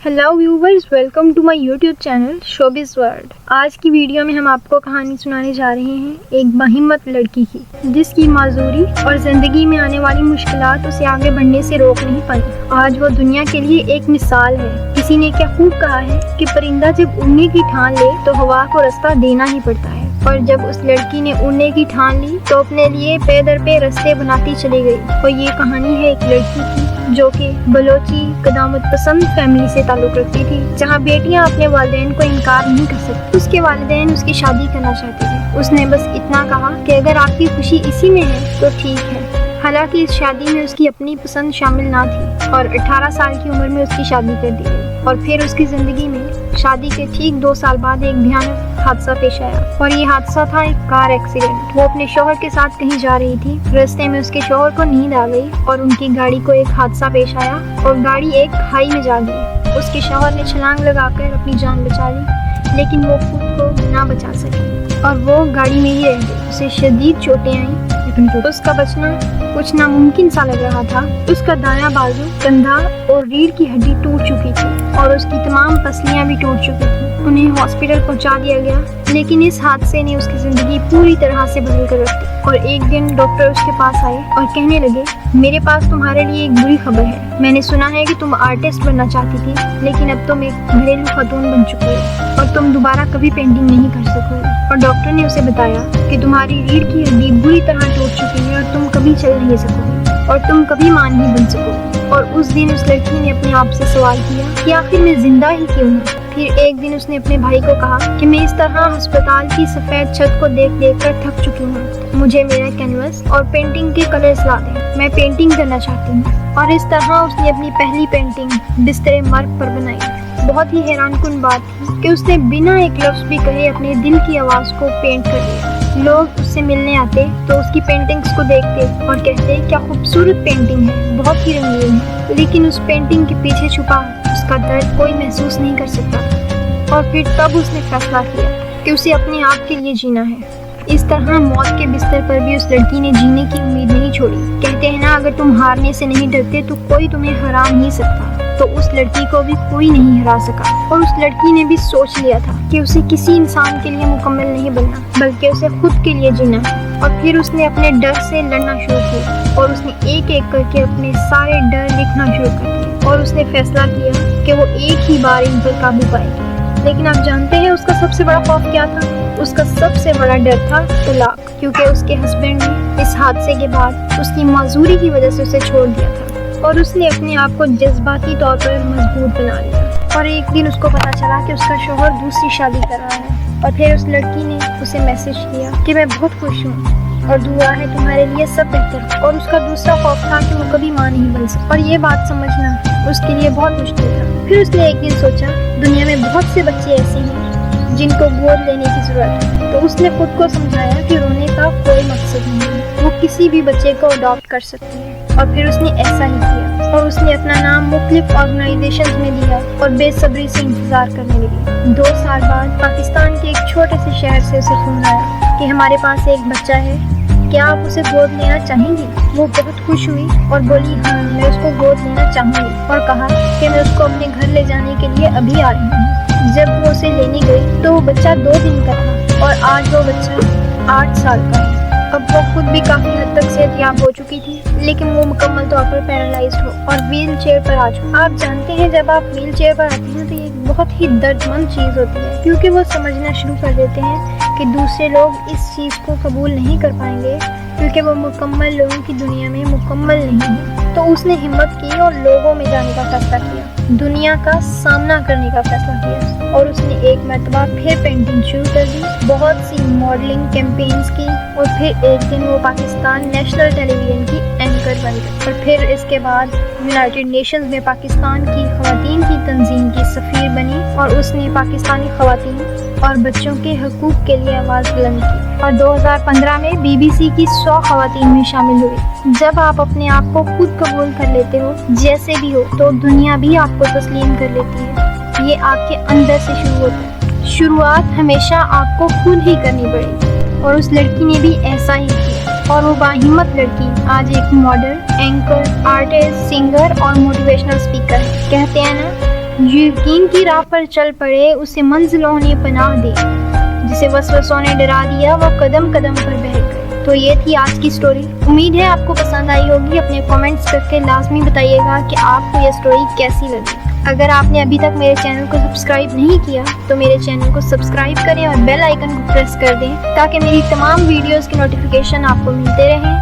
Hello viewers, welcome to my YouTube channel showbiz world. آج کی video میں ہم آپ کو کہانی سنانے جا رہے ہیں ایک باہمت لڑکی کی، جس کی معذوری اور زندگی میں آنے والی مشکلات اسے آگے بڑھنے سے روک نہیں پائی۔ آج وہ دنیا کے لیے ایک مثال ہے۔ کسی نے کیا خوب کہا ہے کہ پرندہ جب اڑنے کی ٹھان لے تو ہوا کو رستہ دینا ہی پڑتا ہے، اور جب اس لڑکی نے اڑنے کی ٹھان لی تو اپنے لیے پے در پے رستے بناتی چلی گئی۔ اور یہ کہانی ہے ایک لڑکی کی جو کہ بلوچی قدامت پسند فیملی سے تعلق رکھتی تھی، جہاں بیٹیاں اپنے والدین کو انکار نہیں کر سکتی۔ اس کے والدین اس کی شادی کرنا چاہتے تھے۔ اس نے بس اتنا کہا کہ اگر آپ کی خوشی اسی میں ہے تو ٹھیک ہے۔ حالانکہ اس شادی میں اس کی اپنی پسند شامل نہ تھی، اور 18 سال کی عمر میں اس کی شادی کر دی گئی۔ اور پھر اس کی زندگی میں شادی کے ٹھیک 2 سال بعد ایک بھیانک حادثہ پیش آیا، اور یہ حادثہ تھا ایک کار ایکسیڈنٹ۔ وہ اپنے شوہر کے ساتھ کہیں جا رہی تھی۔ راستے میں اس کے شوہر کو نیند آ گئی اور ان کی گاڑی کو ایک حادثہ پیش آیا اور گاڑی ایک کھائی میں جا گئی۔ اس کے شوہر نے چھلانگ لگا کر اپنی جان بچا لی، لیکن وہ خود کو نہ بچا سکی اور وہ گاڑی میں ہی رہ گئی۔ اسے شدید چوٹیں آئیں، اس کا بچنا کچھ ناممکن سا لگ رہا تھا۔ اس کا دایاں بازو، کندھا اور ریڑھ کی ہڈی ٹوٹ چکی تھی، اور اس کی تمام پسلیاں بھی ٹوٹ چکی تھیں۔ انہیں ہاسپٹل پہنچا دیا گیا، لیکن اس حادثے نے اس کی زندگی پوری طرح سے بدل کر رکھ دی۔ اور ایک دن ڈاکٹر اس کے پاس آئے اور کہنے لگے، میرے پاس تمہارے لیے ایک بری خبر ہے۔ میں نے سنا ہے کہ تم آرٹسٹ بننا چاہتی تھی، لیکن اب تم ایک گھریلو خاتون بن چکی ہو اور تم دوبارہ کبھی پینٹنگ نہیں کر سکو گی۔ اور ڈاکٹر نے اسے بتایا کہ تمہاری ریڑھ کی ہڈی بری طرح ٹوٹ چکی ہے اور تم کبھی چل نہیں سکو گی اور تم کبھی ماں نہیں بن سکو گی۔ اور اس دن اس لڑکی نے اپنے آپ سے سوال کیا کہ آخر میں زندہ ہی کیوں ہوں۔ پھر ایک دن اس نے اپنے بھائی کو کہا کہ میں اس طرح ہسپتال کی سفید چھت کو دیکھ دیکھ کر تھک چکی ہوں، مجھے میرا کینوس اور پینٹنگ کے کلرز لا دیں، میں پینٹنگ کرنا چاہتی ہوں۔ اور اس طرح اس نے اپنی پہلی پینٹنگ بستر مرگ پر بنائی۔ بہت ہی حیران کن بات تھی کہ اس نے بنا ایک لفظ بھی کہے اپنے دل کی آواز کو پینٹ کر دیا۔ لوگ اس سے ملنے آتے تو اس کی پینٹنگز کو دیکھتے اور کہتے کیا خوبصورت پینٹنگ ہے، بہت ہی رنگین ہے، لیکن اس پینٹنگ کے پیچھے چھپا اس کا درد کوئی محسوس نہیں کر سکتا۔ اور پھر تب اس نے فیصلہ کیا کہ اسے اپنے آپ کے لیے جینا ہے۔ اس طرح موت کے بستر پر بھی اس لڑکی نے جینے کی امید نہیں چھوڑی۔ کہتے ہیں نا، اگر تم ہارنے سے نہیں ڈرتے تو کوئی تمہیں ہرا نہیں سکتا۔ تو اس لڑکی کو بھی کوئی نہیں ہرا سکا، اور اس لڑکی نے بھی سوچ لیا تھا کہ اسے کسی انسان کے لیے مکمل نہیں بننا، بلکہ اسے خود کے لیے جینا ہے۔ اور پھر اس نے اپنے ڈر سے لڑنا شروع کیا، اور اس نے ایک ایک کر کے اپنے سارے ڈر لکھنا شروع کر دیے، اور اس نے فیصلہ کیا کہ وہ ایک ہی بار ان پر قابو پائے گی۔ لیکن آپ جانتے ہیں اس کا سب سے بڑا خوف کیا تھا؟ اس کا سب سے بڑا ڈر تھا طلاق، کیونکہ اس کے ہسبینڈ نے اس حادثے کے بعد اس کی معذوری کی وجہ سے اسے چھوڑ دیا تھا، اور اس نے اپنے آپ کو جذباتی طور پر مضبوط بنا لیا۔ اور ایک دن اس کو پتا چلا کہ اس کا شوہر دوسری شادی کر رہا ہے، اور پھر اس لڑکی نے اسے میسج کیا کہ میں بہت خوش ہوں اور دعا ہے تمہارے لیے سب بہتر۔ اور اس کا دوسرا خوف تھا کہ وہ کبھی ماں نہیں بن سکتی، اور یہ بات سمجھنا اس کے لیے بہت مشکل تھا۔ پھر اس نے ایک دن سوچا، دنیا میں بہت سے بچے ایسے ہیں جن کو گود لینے کی ضرورت ہے۔ تو اس نے خود کو سمجھایا کہ رونے کا کوئی مقصد نہیں ہے، وہ کسی بھی بچے کو اڈاپٹ کر سکتی ہے۔ اور پھر اس نے ایسا ہی کیا، اور اس نے اپنا نام مختلف آرگنائزیشنز میں دیا اور بے صبری سے انتظار کرنے لگی۔ 2 سال بعد پاکستان کے ایک چھوٹے سے شہر سے اسے فون آیا کہ ہمارے پاس ایک بچہ ہے، کیا آپ اسے گود لینا چاہیں گی؟ وہ بہت خوش ہوئی اور بولی ہاں، میں اس کو گود لینا چاہوں گی، اور کہا کہ میں اس کو اپنے گھر لے جانے کے لیے ابھی آ رہی ہوں۔ جب وہ اسے لینے گئی تو وہ بچہ 2 دن کا تھا، اور آج وہ بچہ 8 سال کا ہے۔ اب وہ خود بھی کافی حد تک صحت یاب ہو چکی تھی، لیکن وہ مکمل طور پر پیرالائزڈ ہو اور ویل چیئر پر آ چکی۔ آپ جانتے ہیں جب آپ ویل چیئر پر آتے ہیں تو یہ بہت ہی درد مند چیز ہوتی ہے، کیونکہ وہ سمجھنا شروع کر دیتے ہیں کہ دوسرے لوگ اس چیز کو قبول نہیں کر پائیں گے، کیونکہ وہ مکمل لوگوں کی دنیا میں مکمل نہیں ہے۔ تو اس نے ہمت کی اور لوگوں میں جانے کا فیصلہ کیا، دنیا کا سامنا کرنے کا فیصلہ کیا، اور اس نے ایک مرتبہ پھر پینٹنگ شروع کر دی، بہت سی ماڈلنگ کیمپینز کی، اور پھر ایک دن وہ پاکستان نیشنل ٹیلی ویژن کی اینکر بن گئی۔ اور پھر اس کے بعد یونائٹڈ نیشنز میں پاکستان کی خواتین کی تنظیم کی سفیر بنی، اور اس نے پاکستانی خواتین اور بچوں کے حقوق کے لیے آواز بلند کی، اور 2015 میں BBC کی 100 خواتین میں شامل ہوئی۔ جب آپ اپنے آپ کو خود قبول کر لیتے ہو جیسے بھی ہو، تو دنیا بھی آپ کو تسلیم کر لیتی ہے۔ یہ آپ کے اندر سے شروع ہوتا ہے، شروعات ہمیشہ آپ کو خود ہی کرنی پڑے گی، اور اس لڑکی نے بھی ایسا ہی کیا۔ اور وہ باہمت لڑکی آج ایک ماڈل، اینکر، آرٹسٹ، سنگر اور موٹیویشنل اسپیکر ہے۔ کہتے ہیں نا، جو یقین کی راہ پر چل پڑے اسے منزلوں نے پناہ دے، جسے وسوسوں نے ڈرا دیا وہ قدم قدم پر بہک گئے۔ تو یہ تھی آج کی سٹوری۔ امید ہے آپ کو پسند آئی ہوگی۔ اپنے کامنٹس کر کے لازمی بتائیے گا کہ آپ کو یہ سٹوری کیسی لگی۔ اگر آپ نے ابھی تک میرے چینل کو سبسکرائب نہیں کیا تو میرے چینل کو سبسکرائب کریں اور بیل آئیکن کو پریس کر دیں تاکہ میری تمام ویڈیوز کی نوٹیفیکیشن آپ کو ملتے رہیں۔